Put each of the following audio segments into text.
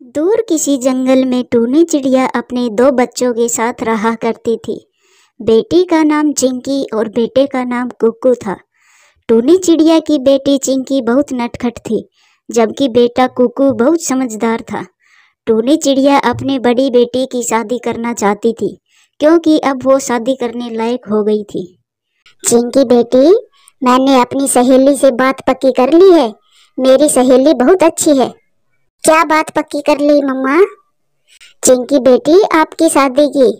दूर किसी जंगल में टूनी चिड़िया अपने दो बच्चों के साथ रहा करती थी। बेटी का नाम चिंकी और बेटे का नाम कुक्कू था। टूनी चिड़िया की बेटी चिंकी बहुत नटखट थी, जबकि बेटा कुक्कू बहुत समझदार था। टूनी चिड़िया अपनी बड़ी बेटी की शादी करना चाहती थी, क्योंकि अब वो शादी करने लायक हो गई थी। चिंकी बेटी, मैंने अपनी सहेली से बात पक्की कर ली है। मेरी सहेली बहुत अच्छी है। क्या बात पक्की कर ली मम्मा? चिंकी बेटी, आपकी शादी की।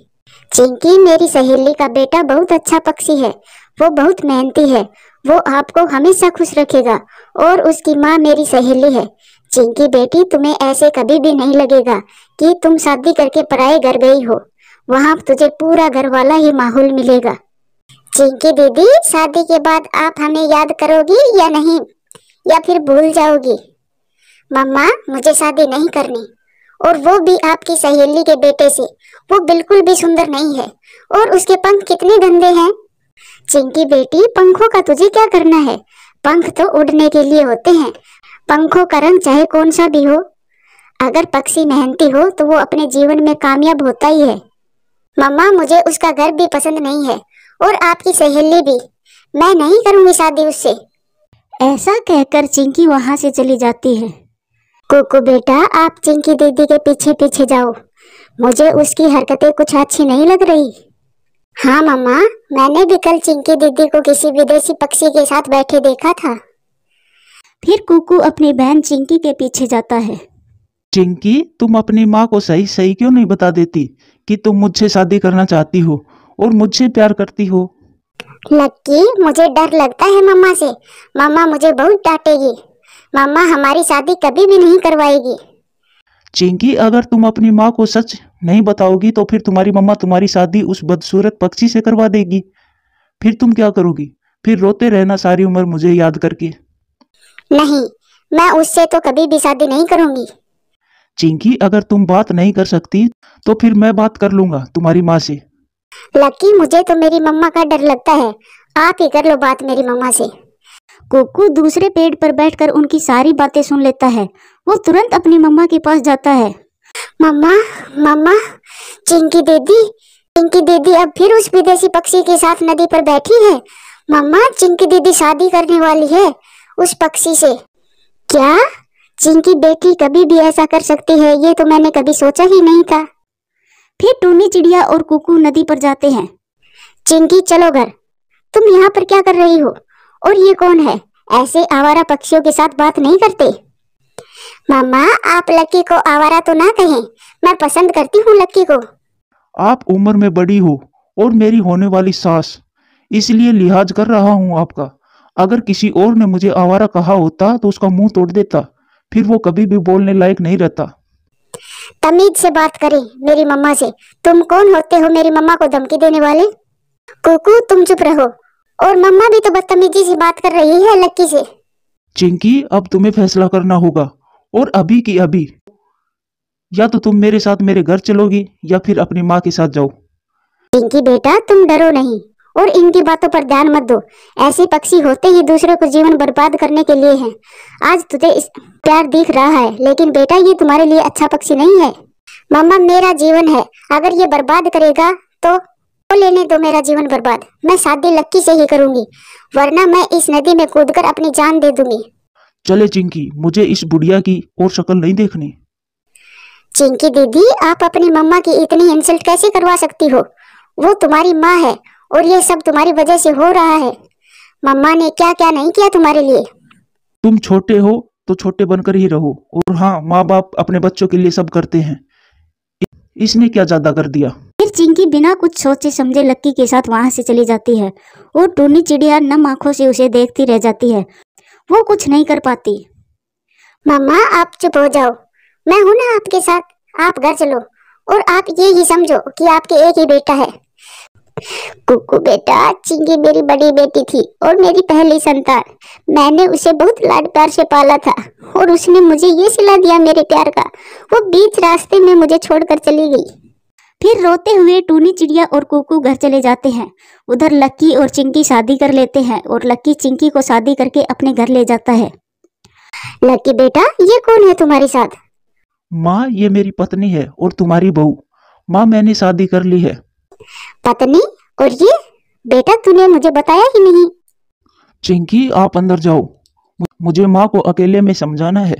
चिंकी, मेरी सहेली का बेटा बहुत अच्छा पक्षी है। वो बहुत मेहनती है। वो आपको हमेशा खुश रखेगा और उसकी माँ मेरी सहेली है। चिंकी बेटी, तुम्हें ऐसे कभी भी नहीं लगेगा कि तुम शादी करके पराए घर गई हो। वहाँ तुझे पूरा घर वाला ही माहौल मिलेगा। चिंकी दीदी, शादी के बाद आप हमें याद करोगी या नहीं, या फिर भूल जाओगी? मम्मा, मुझे शादी नहीं करनी, और वो भी आपकी सहेली के बेटे से। वो बिल्कुल भी सुंदर नहीं है, और उसके पंख कितने गंदे हैं। चिंकी बेटी, पंखों का तुझे क्या करना है? पंख तो उड़ने के लिए होते हैं। पंखों का रंग चाहे कौन सा भी हो, अगर पक्षी मेहनती हो तो वो अपने जीवन में कामयाब होता ही है। मम्मा, मुझे उसका घर भी पसंद नहीं है, और आपकी सहेली भी। मैं नहीं करूंगी शादी उससे। ऐसा कहकर चिंकी वहाँ से चली जाती है। कुकू बेटा, आप चिंकी दीदी के पीछे पीछे जाओ। मुझे उसकी हरकतें कुछ अच्छी नहीं लग रही। हाँ मम्मा, मैंने भी कल चिंकी दीदी को किसी विदेशी पक्षी के साथ बैठे देखा था। फिर कुकू अपनी बहन चिंकी के पीछे जाता है। चिंकी, तुम अपनी माँ को सही सही क्यों नहीं बता देती कि तुम मुझसे शादी करना चाहती हो और मुझसे प्यार करती हो? लक्की, मुझे डर लगता है मम्मा से। मम्मा मुझे बहुत डांटेगी। मम्मा हमारी शादी कभी भी नहीं करवाएगी। चिंकी, अगर तुम अपनी माँ को सच नहीं बताओगी तो फिर तुम्हारी मम्मा तुम्हारी शादी उस बदसूरत पक्षी से करवा देगी। फिर तुम क्या करोगी? फिर रोते रहना सारी उम्र मुझे याद करके। नहीं, मैं उससे तो कभी भी शादी नहीं करूंगी। चिंकी, अगर तुम बात नहीं कर सकती तो फिर मैं बात कर लूंगा तुम्हारी माँ से। लक्की, मुझे तो मेरी मम्मा का डर लगता है। आप ही कर लो बात मेरी मम्मा से। कुक्कू दूसरे पेड़ पर बैठकर उनकी सारी बातें सुन लेता है। वो तुरंत अपनी मम्मा के पास जाता है। मम्मा, मम्मा, चिंकी दीदी अब फिर उस विदेशी पक्षी के साथ नदी पर बैठी है। मम्मा, चिंकी दीदी शादी करने वाली है उस पक्षी से। क्या? चिंकी बेटी कभी भी ऐसा कर सकती है, ये तो मैंने कभी सोचा ही नहीं था। फिर टूनी चिड़िया और कुकू नदी पर जाते हैं। चिंकी, चलो घर। तुम यहाँ पर क्या कर रही हो? और ये कौन है? ऐसे आवारा पक्षियों के साथ बात नहीं करते। मम्मा, आप लक्की को आवारा तो ना कहें। मैं पसंद करती हूँ लक्की को। आप उम्र में बड़ी हो और मेरी होने वाली सास, इसलिए लिहाज कर रहा हूँ आपका। अगर किसी और ने मुझे आवारा कहा होता तो उसका मुंह तोड़ देता। फिर वो कभी भी बोलने लायक नहीं रहता। तमीज से बात करें मेरी मम्मा से। तुम कौन होते हो मेरी मम्मा को धमकी देने वाले? कुकू, तुम चुप रहो। और मम्मा भी तो बदतमीजी से बात कर रही है लक्की से। चिंकी, अब तुम्हें फैसला करना होगा, और अभी की अभी। या तो तुम मेरे साथ मेरे घर चलोगी या फिर अपनी माँ के साथ जाओ। चिंकी बेटा, तुम डरो नहीं और इनकी बातों पर ध्यान मत दो। ऐसे पक्षी होते ही दूसरों को जीवन बर्बाद करने के लिए हैं। आज तुझे इस प्यार दिख रहा है, लेकिन बेटा ये तुम्हारे लिए अच्छा पक्षी नहीं है। मम्मा, मेरा जीवन है, अगर ये बर्बाद करेगा तो लेने दो मेरा जीवन बर्बाद। मैं शादी लक्की से ही करूंगी, वरना मैं इस नदी में कूदकर अपनी जान दे दूंगी। चले चिंकी, मुझे इस बुढ़िया की और शक्ल नहीं देखनी। चिंकी दीदी, आप अपनी मम्मा की इतनी इंसल्ट कैसे करवा सकती हो? वो तुम्हारी माँ है और ये सब तुम्हारी वजह से हो रहा है। मम्मा ने क्या क्या नहीं किया तुम्हारे लिए। तुम छोटे हो तो छोटे बनकर ही रहो, और हाँ, माँ बाप अपने बच्चों के लिए सब करते हैं। इसने क्या ज्यादा कर दिया? फिर चिंकी बिना कुछ सोचे समझे लक्की के साथ वहां से चली जाती है, और टूनी चिड़िया नम आंखों से उसे देखती रह जाती है। वो कुछ नहीं कर पाती। मम्मा, आप चुप हो जाओ। मैं हूं ना आपके साथ। आप घर चलो और आप ये ही समझो कि आपके एक ही बेटा है। कुकू बेटा, चिंकी मेरी बड़ी बेटी थी और मेरी पहली संतान। मैंने उसे बहुत लाड प्यार से पाला था, और उसने मुझे ये सिला दिया मेरे प्यार का। वो बीच रास्ते में मुझे छोड़कर चली गई। फिर रोते हुए टूनी चिड़िया और कुकू घर चले जाते हैं। उधर लक्की और चिंकी शादी कर लेते हैं, और लक्की चिंकी को शादी करके अपने घर ले जाता है। लक्की बेटा, ये कौन है तुम्हारे साथ? माँ, ये मेरी पत्नी है और तुम्हारी बहू। माँ, मैंने शादी कर ली है। पत्नी? और ये बेटा तूने मुझे बताया ही नहीं। चिंकी, आप अंदर जाओ, मुझे माँ को अकेले में समझाना है।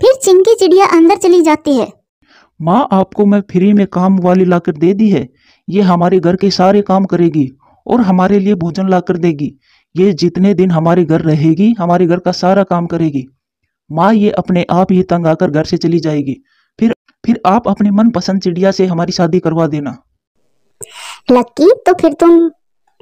फिर चिंकी चिड़िया अंदर चली जाती है। माँ, आपको मैं फ्री में काम वाली लाकर दे दी है। ये हमारे घर के सारे काम करेगी और हमारे लिए भोजन लाकर देगी। ये जितने दिन हमारे घर रहेगी हमारे घर का सारा काम करेगी। माँ, ये अपने आप ही तंग आकर घर से चली जाएगी। फिर आप अपने मनपसंद चिड़िया से हमारी शादी करवा देना। लक्की, तो फिर तुम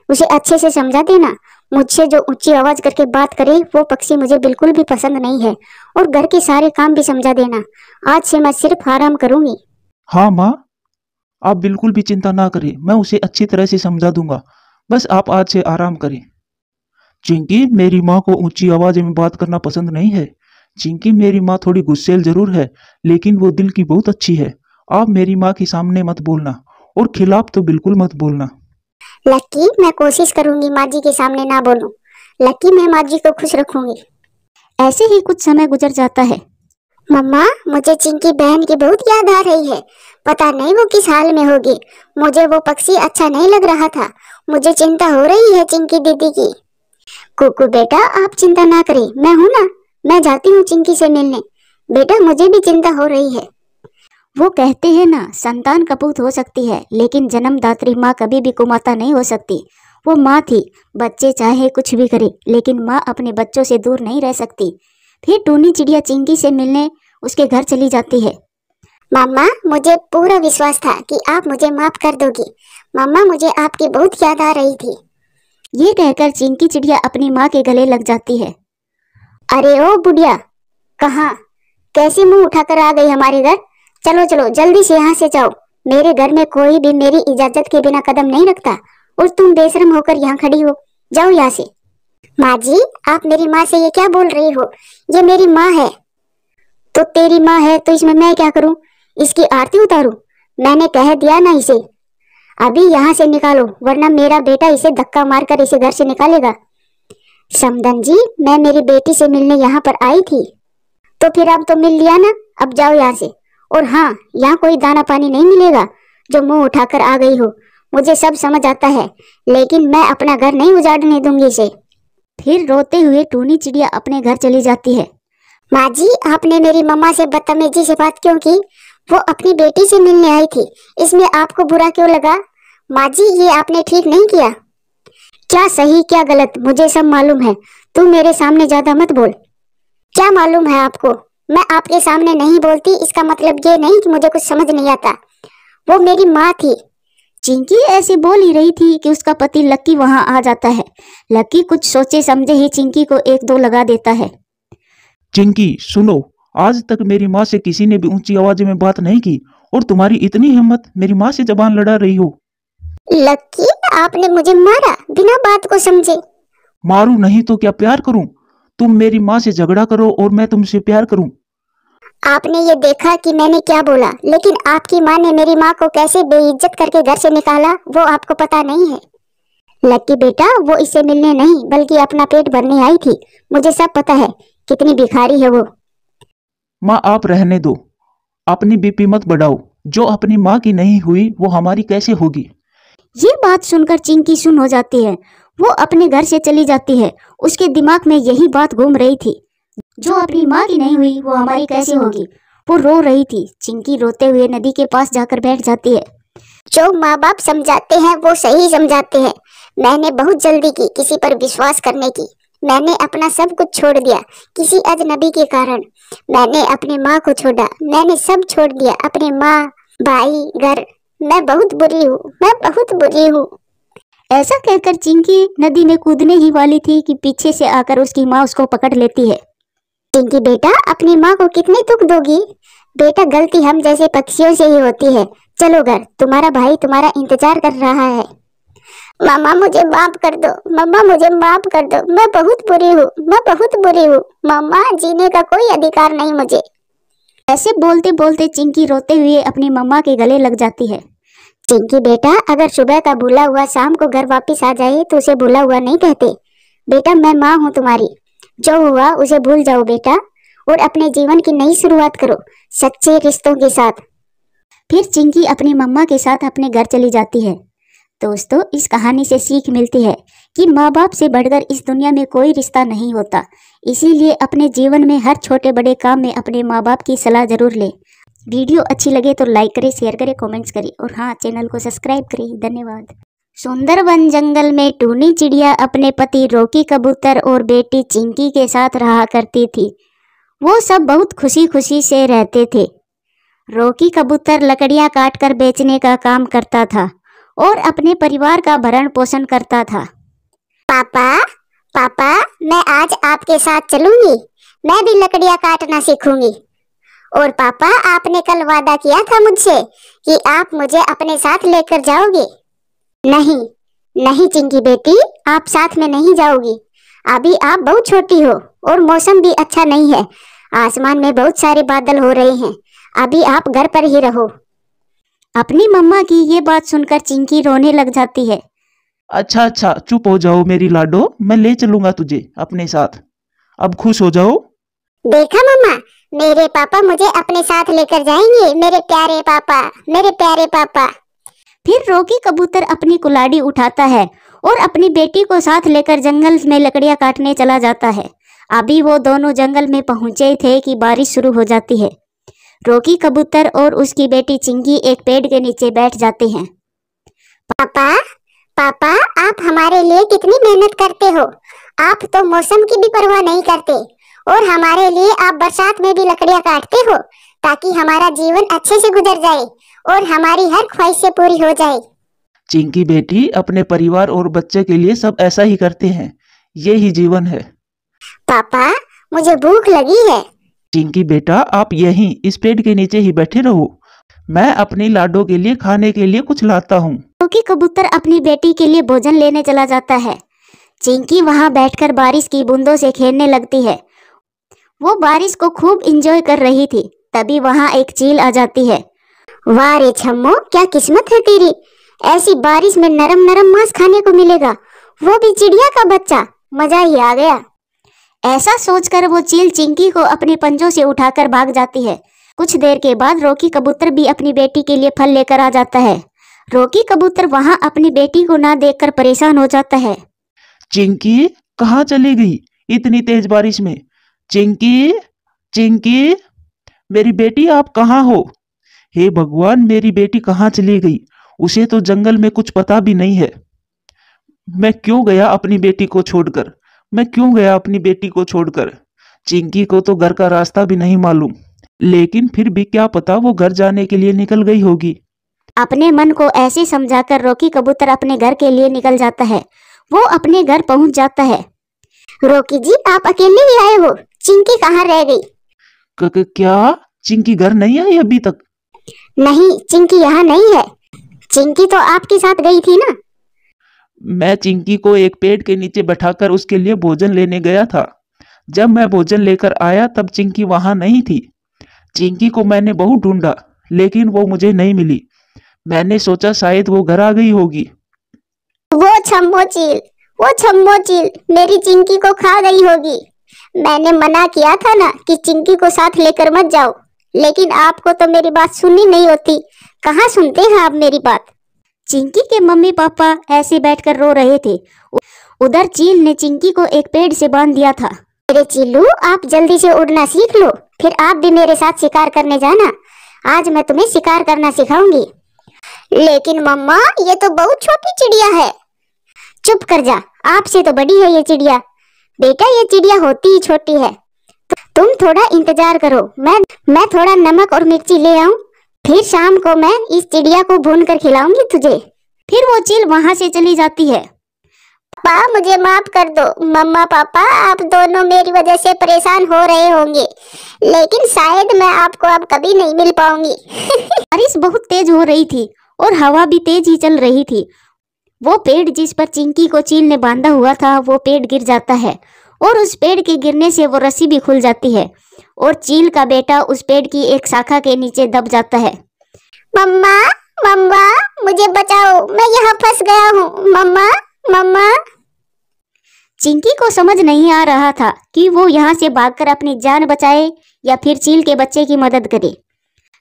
उसे अच्छे से समझा देना। मुझसे जो ऊंची आवाज करके बात करे वो पक्षी मुझे बिल्कुल भी पसंद नहीं है। और घर के सारे काम भी समझा देना। आज से मैं सिर्फ आराम करूंगी। हाँ माँ, आप बिल्कुल भी चिंता ना करें, मैं उसे अच्छी तरह से समझा दूंगा। बस आप आज से आराम करें। चिंकी, मेरी माँ को ऊंची आवाज में बात करना पसंद नहीं है। चिंकी, मेरी माँ थोड़ी गुस्सैल जरूर है, लेकिन वो दिल की बहुत अच्छी है। आप मेरी माँ के सामने मत बोलना और खिलाफ तो बिल्कुल मत बोलना। लक्की, मैं कोशिश करूंगी माँ जी के सामने ना बोलूं। लक्की, मैं माँ जी को खुश रखूंगी। ऐसे ही कुछ समय गुजर जाता है। मम्मा, मुझे चिंकी बहन की बहुत याद आ रही है। पता नहीं वो किस हाल में होगी। मुझे वो पक्षी अच्छा नहीं लग रहा था। मुझे चिंता हो रही है चिंकी दीदी की। कुकू बेटा, आप चिंता ना करें, मैं हूं ना। मैं जाती हूँ चिंकी से मिलने। बेटा, मुझे भी चिंता हो रही है। वो कहते हैं ना, संतान कपूत हो सकती है लेकिन जन्मदात्री माँ कभी भी कुमाता नहीं हो सकती। वो माँ थी, बच्चे चाहे कुछ भी करे लेकिन माँ अपने बच्चों से दूर नहीं रह सकती। फिर टूनी चिड़िया चिंकी से मिलने उसके घर चली जाती है। मम्मा, मुझे पूरा विश्वास था कि आप मुझे माफ कर दोगी। मम्मा, मुझे आपकी बहुत याद आ रही थी। ये कहकर चिंकी चिड़िया अपनी माँ के गले लग जाती है। अरे ओ बुढ़िया, कहाँ कैसे मुंह उठाकर आ गई हमारे घर? चलो चलो जल्दी से यहाँ से जाओ। मेरे घर में कोई भी मेरी इजाजत के बिना कदम नहीं रखता और तुम बेशरम होकर यहाँ खड़ी हो। जाओ यहाँ से। माँ जी, आप मेरी माँ से ये क्या बोल रही हो? ये मेरी माँ है। तो तेरी माँ है तो इसमें मैं क्या करूँ? इसकी आरती उतारूं? मैंने कह दिया ना इसे। अभी यहाँ से निकालो वरना मेरा बेटा इसे धक्का मारकर इसे घर से निकालेगा। समदन जी, मैं मेरी बेटी से मिलने यहाँ पर आई थी। तो फिर अब तो मिल लिया ना, अब जाओ यहाँ से। और हाँ, यहाँ कोई दाना पानी नहीं मिलेगा जो मुंह उठाकर आ गई हो। मुझे सब समझ आता है लेकिन मैं अपना घर नहीं उजाड़ने दूंगी इसे। फिर रोते हुए टूनी चिड़िया अपने घर चली जाती है। माँ जी, आपने मेरी मम्मा से बदतमीजी से बात क्यों की? वो अपनी बेटी से मिलने आई थी, इसमें आपको बुरा क्यों लगा? माँ जी, ये आपने ठीक नहीं किया। क्या सही क्या गलत मुझे सब मालूम है। तुम मेरे सामने ज्यादा मत बोल। क्या मालूम है आपको? मैं आपके सामने नहीं बोलती इसका मतलब ये नहीं कि मुझे कुछ समझ नहीं आता। वो मेरी माँ थी। चिंकी ऐसे बोल ही रही थी कि उसका पति लक्की वहां आ जाता है। लक्की कुछ सोचे समझे ही चिंकी को एक दो लगा देता है। चिंकी, सुनो, आज तक मेरी माँ से किसी ने भी ऊंची आवाज में बात नहीं की और तुम्हारी इतनी हिम्मत, मेरी माँ से जबान लड़ा रही हो। लक्की, आपने मुझे मारा बिना बात को समझे। मारूं नहीं तो क्या प्यार करूं? तुम मेरी माँ से झगड़ा करो और मैं तुमसे प्यार करूं। आपने ये देखा कि मैंने क्या बोला, लेकिन आपकी माँ ने मेरी माँ को कैसे बेइज्जत करके घर से निकाला वो आपको पता नहीं है। लक्की बेटा, वो इससे मिलने नहीं बल्कि अपना पेट भरने आई थी। मुझे सब पता है कितनी भिखारी है वो। माँ, आप रहने दो, अपनी बीपी मत बढ़ाओ। जो अपनी माँ की नहीं हुई वो हमारी कैसे होगी? ये बात सुनकर चिंकी सुन हो जाती है। वो अपने घर से चली जाती है। उसके दिमाग में यही बात घूम रही थी, जो अपनी माँ की नहीं हुई वो हमारी कैसे होगी। वो रो रही थी। चिंकी रोते हुए नदी के पास जाकर बैठ जाती है। जो माँ बाप समझाते हैं वो सही समझाते हैं। मैंने बहुत जल्दी की किसी पर विश्वास करने की। मैंने अपना सब कुछ छोड़ दिया किसी अजनबी के कारण। मैंने अपनी माँ को छोड़ा। मैंने सब छोड़ दिया, अपनी माँ, भाई, घर। मैं बहुत बुरी हूँ, मैं बहुत बुरी हूँ। ऐसा कहकर चिंकी नदी में कूदने ही वाली थी कि पीछे से आकर उसकी माँ उसको पकड़ लेती है। चिंकी बेटा, अपनी माँ को कितने दुख दोगी? बेटा, गलती हम जैसे पक्षियों से ही होती है। चलो घर, तुम्हारा भाई तुम्हारा इंतजार कर रहा है। मामा, मुझे माफ कर दो। मम्मा, मुझे माफ कर दो। मैं बहुत बुरी हूँ, मैं बहुत बुरी हूँ। मम्मा, जीने का कोई अधिकार नहीं मुझे। ऐसे बोलते बोलते चिंकी रोते हुए अपनी मम्मा के गले लग जाती है। चिंकी बेटा, अगर सुबह का भूला हुआ शाम को घर वापस आ जाए तो उसे भूला हुआ नहीं कहते। बेटा, मैं माँ हूँ तुम्हारी। जो हुआ उसे भूल जाओ बेटा और अपने जीवन की नई शुरुआत करो सच्चे रिश्तों के साथ। फिर चिंकी अपनी मम्मा के साथ अपने घर चली जाती है। दोस्तों, इस कहानी से सीख मिलती है कि माँ बाप से बढ़कर इस दुनिया में कोई रिश्ता नहीं होता। इसीलिए अपने जीवन में हर छोटे बड़े काम में अपने माँ बाप की सलाह जरूर लें। वीडियो अच्छी लगे तो लाइक करें, शेयर करें, कमेंट्स करें और हाँ, चैनल को सब्सक्राइब करें। धन्यवाद। सुंदरवन जंगल में टूनी चिड़िया अपने पति रॉकी कबूतर और बेटी चिंकी के साथ रहा करती थी। वो सब बहुत खुशी खुशी से रहते थे। रॉकी कबूतर लकड़ियाँ काट कर बेचने का काम करता था और अपने परिवार का भरण पोषण करता था। पापा पापा, मैं आज आपके साथ चलूंगी। मैं भी लकड़ियाँ काटना सीखूंगी। और पापा, आपने कल वादा किया था मुझसे कि आप मुझे अपने साथ लेकर जाओगे। नहीं नहीं चिंकी बेटी, आप साथ में नहीं जाओगी। अभी आप बहुत छोटी हो और मौसम भी अच्छा नहीं है। आसमान में बहुत सारे बादल हो रहे हैं। अभी आप घर पर ही रहो। अपनी मम्मा की ये बात सुनकर चिंकी रोने लग जाती है। अच्छा अच्छा, चुप हो जाओ मेरी लाडो, मैं ले चलूंगा तुझे अपने साथ। अब खुश हो जाओ। देखा मम्मा, मेरे पापा मुझे अपने साथ लेकर जाएंगे। मेरे प्यारे पापा, मेरे प्यारे पापा। फिर रॉकी कबूतर अपनी कुल्हाड़ी उठाता है और अपनी बेटी को साथ लेकर जंगल में लकड़ियां काटने चला जाता है। अभी वो दोनों जंगल में पहुंचे थे कि बारिश शुरू हो जाती है। रॉकी कबूतर और उसकी बेटी चिंकी एक पेड़ के नीचे बैठ जाते हैं। पापा पापा, आप हमारे लिए कितनी मेहनत करते हो। आप तो मौसम की भी परवाह नहीं करते और हमारे लिए आप बरसात में भी लकड़ियां काटते हो ताकि हमारा जीवन अच्छे से गुजर जाए और हमारी हर ख्वाहिशें पूरी हो जाए। चिंकी बेटी, अपने परिवार और बच्चे के लिए सब ऐसा ही करते हैं। ये ही जीवन है। पापा, मुझे भूख लगी है। चिंकी बेटा, आप यहीं इस पेड़ के नीचे ही बैठे रहो। मैं अपनी लाडो के लिए खाने के लिए कुछ लाता हूँ। रॉकी कबूतर अपनी बेटी के लिए भोजन लेने चला जाता है। चिंकी वहां बैठकर बारिश की बूंदों से खेलने लगती है। वो बारिश को खूब एंजॉय कर रही थी। तभी वहां एक चील आ जाती है। वाह रे छम्मो, क्या किस्मत है तेरी। ऐसी बारिश में नरम नरम मांस खाने को मिलेगा, वो भी चिड़िया का बच्चा। मजा ही आ गया। ऐसा सोचकर वो चील चिंकी को अपने पंजों से उठाकर भाग जाती है। कुछ देर के बाद रॉकी कबूतर भी अपनी बेटी के लिए फल लेकर आ जाता है। रॉकी कबूतर वहां अपनी बेटी को ना देखकर परेशान हो जाता है। चिंकी कहाँ चली गई इतनी तेज बारिश में? चिंकी चिंकी, मेरी बेटी आप कहाँ हो? हे भगवान, मेरी बेटी कहाँ चली गई? उसे तो जंगल में कुछ पता भी नहीं है। मैं क्यों गया अपनी बेटी को छोड़कर? मैं क्यों गया अपनी बेटी को छोड़कर? चिंकी को तो घर का रास्ता भी नहीं मालूम, लेकिन फिर भी क्या पता वो घर जाने के लिए निकल गई होगी। अपने मन को ऐसे समझाकर रॉकी कबूतर अपने घर के लिए निकल जाता है। वो अपने घर पहुंच जाता है। रॉकी जी, आप अकेले ही आए हो? चिंकी कहाँ रह गई? क्या चिंकी घर नहीं आई अभी तक? नहीं, चिंकी यहाँ नहीं है। चिंकी तो आपके साथ गई थी ना। मैं चिंकी को एक पेड़ के नीचे बैठाकर उसके लिए भोजन लेने गया था। जब मैं भोजन लेकर आया तब चिंकी वहां नहीं थी। चिंकी को मैंने बहुत ढूंढा, लेकिन वो मुझे नहीं मिली। मैंने सोचा शायद वो घर आ गई होगी। वो छम्मो चील मेरी चिंकी को खा गई होगी। मैंने मना किया था ना कि चिंकी को साथ लेकर मत जाओ, लेकिन आपको तो मेरी बात सुननी नहीं होती। कहाँ सुनते हैं आप मेरी बात? चिंकी के मम्मी पापा ऐसे बैठकर रो रहे थे। उधर चील ने चिंकी को एक पेड़ से बांध दिया था। मेरे चिल्लू, आप जल्दी से उड़ना सीख लो, फिर आप भी मेरे साथ शिकार करने जाना। आज मैं तुम्हें शिकार करना सिखाऊंगी। लेकिन मम्मा, ये तो बहुत छोटी चिड़िया है। चुप कर जा, आपसे तो बड़ी है ये चिड़िया। बेटा, ये चिड़िया होती ही छोटी है। तुम थोड़ा इंतजार करो, मैं थोड़ा नमक और मिर्ची ले आऊं, फिर शाम को मैं इस चिड़िया को भून कर खिलाऊंगी तुझे। फिर वो चील वहां से चली जाती है। पापा, मुझे माफ कर दो। मम्मा पापा, आप दोनों मेरी वजह से परेशान हो रहे होंगे, लेकिन शायद मैं आपको अब कभी नहीं मिल पाऊंगी। बारिश बहुत तेज हो रही थी और हवा भी तेज ही चल रही थी। वो पेड़ जिस पर चिंकी को चील ने बांधा हुआ था, वो पेड़ गिर जाता है और उस पेड़ के गिरने से वो रस्सी भी खुल जाती है और चील का बेटा उस पेड़ की एक शाखा के नीचे दब जाता है। मम्मा, मम्मा, मुझे बचाओ, मैं यहाँ फंस गया हूँ। मम्मा, मम्मा। चिंकी को समझ नहीं आ रहा था कि वो यहाँ से भागकर अपनी जान बचाए या फिर चील के बच्चे की मदद करे।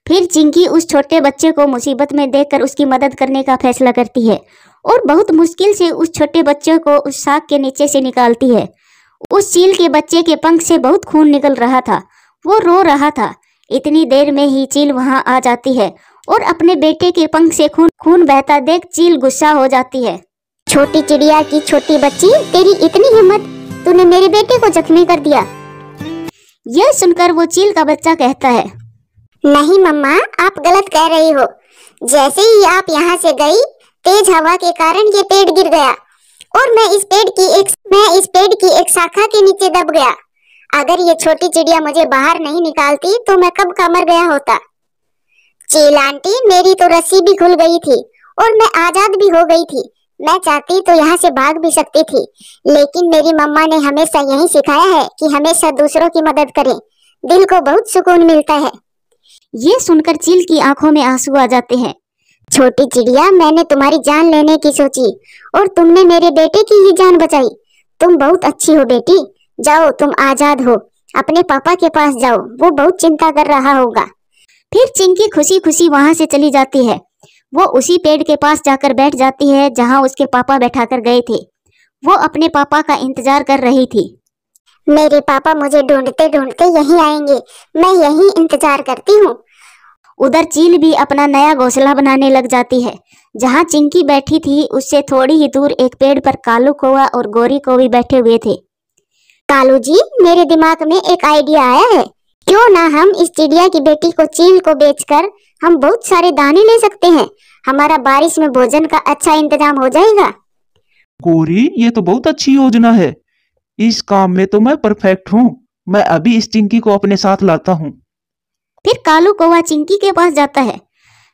फिर चिंकी उस छोटे बच्चे को मुसीबत में देखकर उसकी मदद करने का फैसला करती है और बहुत मुश्किल से उस छोटे बच्चे को उस साग के नीचे से निकालती है। उस चील के बच्चे के पंख से बहुत खून निकल रहा था। वो रो रहा था। इतनी देर में ही चील वहां आ जाती है और अपने बेटे के पंख से खून बहता देख चील गुस्सा हो जाती है। छोटी चिड़िया की छोटी बच्ची, तेरी इतनी हिम्मत, तूने मेरे बेटे को जख्मी कर दिया। यह सुनकर वो चील का बच्चा कहता है, नहीं मम्मा, आप गलत कह रही हो। जैसे ही आप यहाँ से गई, तेज हवा के कारण ये पेड़ गिर गया और मैं इस पेड़ की एक शाखा के नीचे दब गया। अगर ये छोटी चिड़िया मुझे बाहर नहीं निकालती तो मैं कब का मर गया होता। चील आंटी, मेरी तो रस्सी भी खुल गई थी और मैं आजाद भी हो गई थी। मैं चाहती तो यहाँ से भाग भी सकती थी, लेकिन मेरी मम्मा ने हमेशा यही सिखाया है कि हमेशा दूसरों की मदद करें। दिल को बहुत सुकून मिलता है। ये सुनकर चील की आंखों में आंसू आ जाते हैं। छोटी चिड़िया, मैंने तुम्हारी जान लेने की सोची और तुमने मेरे बेटे की ही जान बचाई। तुम बहुत अच्छी हो बेटी। जाओ, तुम आजाद हो। अपने पापा के पास जाओ, वो बहुत चिंता कर रहा होगा। फिर चिंकी खुशी खुशी वहां से चली जाती है। वो उसी पेड़ के पास जाकर बैठ जाती है जहां उसके पापा बैठाकर गए थे। वो अपने पापा का इंतजार कर रही थी। मेरे पापा मुझे ढूंढते ढूंढते यहीं आएंगे, मैं यहीं इंतजार करती हूँ। उधर चील भी अपना नया घोंसला बनाने लग जाती है। जहाँ चिंकी बैठी थी उससे थोड़ी ही दूर एक पेड़ पर कालू कौवा और गोरी कौवी बैठे हुए थे। कालू जी, मेरे दिमाग में एक आइडिया आया है। क्यों ना हम इस चिड़िया की बेटी को चील को बेचकर हम बहुत सारे दाने ले सकते हैं। हमारा बारिश में भोजन का अच्छा इंतजाम हो जाएगा। गोरी, ये तो बहुत अच्छी योजना है। इस काम में तो मैं परफेक्ट हूँ। मैं अभी इस चिंकी को अपने साथ लाता हूँ। फिर कालू कौवा चिंकी के पास जाता है।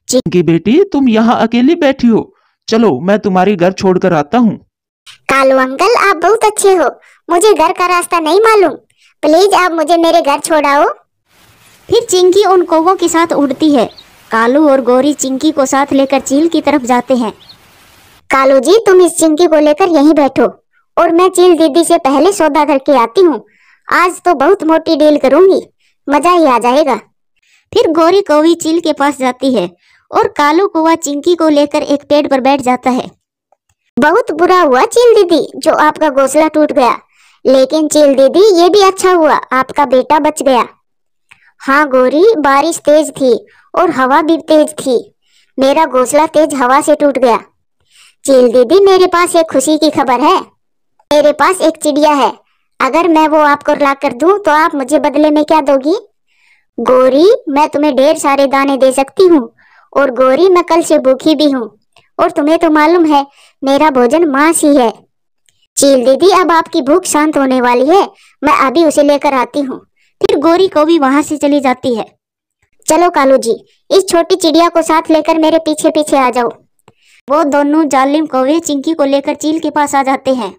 चिंकी बेटी, तुम यहाँ अकेली बैठी हो, चलो मैं तुम्हारी घर छोड़कर आता हूँ। कालू अंकल, आप बहुत अच्छे हो। मुझे घर का रास्ता नहीं मालूम, प्लीज आप मुझे मेरे घर छोड़ाओ। फिर चिंकी उन कौवों के साथ उड़ती है। कालू और गोरी चिंकी को साथ लेकर चील की तरफ जाते हैं। कालू जी, तुम इस चिंकी को लेकर यहीं बैठो और मैं चील दीदी से पहले सौदा करके आती हूँ। आज तो बहुत मोटी डील करूंगी, मजा ही आ जाएगा। फिर गोरी कौवी चील के पास जाती है और कालू कौवा चिंकी को लेकर एक पेड़ पर बैठ जाता है। बहुत बुरा हुआ चील दीदी जो आपका घोंसला टूट गया, लेकिन चील दीदी ये भी अच्छा हुआ आपका बेटा बच गया। हाँ गोरी, बारिश तेज थी और हवा भी तेज थी। मेरा घोंसला तेज हवा से टूट गया। चील दीदी, मेरे पास एक खुशी की खबर है। मेरे पास एक चिड़िया है। अगर मैं वो आपको ला कर दूं तो आप मुझे बदले में क्या दोगी? गोरी, मैं तुम्हें ढेर सारे दाने दे सकती हूँ और गोरी, मैं कल से भूखी भी हूँ और तुम्हें तो मालूम है मेरा भोजन मांस ही है। चील दीदी, अब आपकी भूख शांत होने वाली है, मैं अभी उसे लेकर आती हूँ। फिर गोरी कौवी वहां से चली जाती है। चलो कालू जी, इस छोटी चिड़िया को साथ लेकर मेरे पीछे पीछे आ जाओ। वो दोनों जालिम कौवे चिंकी को लेकर चील के पास आ जाते हैं।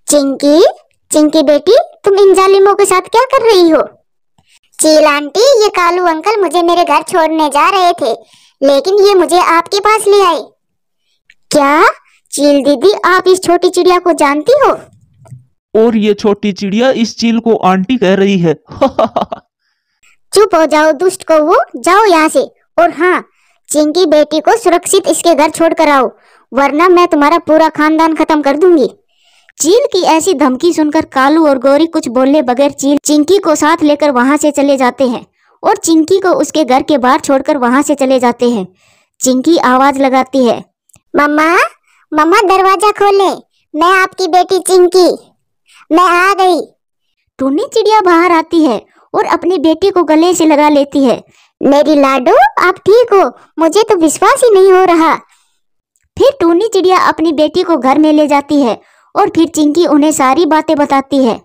चिंकी बेटी, तुम इन जालिमों के साथ क्या कर रही हो? चील आंटी, ये कालू अंकल मुझे मेरे घर छोड़ने जा रहे थे, लेकिन ये मुझे आपके पास ले आए। क्या चील दीदी, आप इस छोटी चिड़िया को जानती हो? और ये छोटी चिड़िया इस चील को आंटी कह रही है। चुप हो जाओ दुष्ट कौवो, जाओ यहाँ से। और हाँ, चिंकी बेटी को सुरक्षित इसके घर छोड़ कर आओ, वरना मैं तुम्हारा पूरा खानदान खत्म कर दूंगी। चील की ऐसी धमकी सुनकर कालू और गोरी कुछ बोले बगैर चिंकी को साथ लेकर वहां से चले जाते हैं और चिंकी को उसके घर के बाहर छोड़कर वहां से चले जाते हैं। चिंकी आवाज लगाती है, मम्मा, मम्मा दरवाजा खोले, मैं आपकी बेटी चिंकी, मैं आ गई। टूनी चिड़िया बाहर आती है और अपनी बेटी को गले से लगा लेती है। मेरी लाडो, आप ठीक हो? मुझे तो विश्वास ही नहीं हो रहा। फिर टूनी चिड़िया अपनी बेटी को घर में ले जाती है और फिर चिंकी उन्हें सारी बातें बताती है।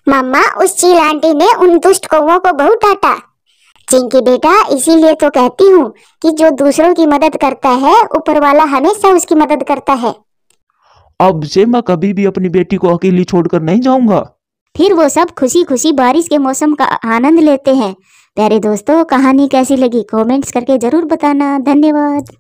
मम्मा, उस चील आंटी ने उन दुष्ट कौवों को बहुत डांटा। चिंकी बेटा, इसीलिए तो कहती हूँ कि जो दूसरों की मदद करता है, ऊपर वाला हमेशा उसकी मदद करता है। अब से मैं कभी भी अपनी बेटी को अकेली छोड़कर नहीं जाऊंगा। फिर वो सब खुशी खुशी बारिश के मौसम का आनंद लेते हैं। प्यारे दोस्तों, कहानी कैसी लगी कमेंट्स करके जरूर बताना। धन्यवाद।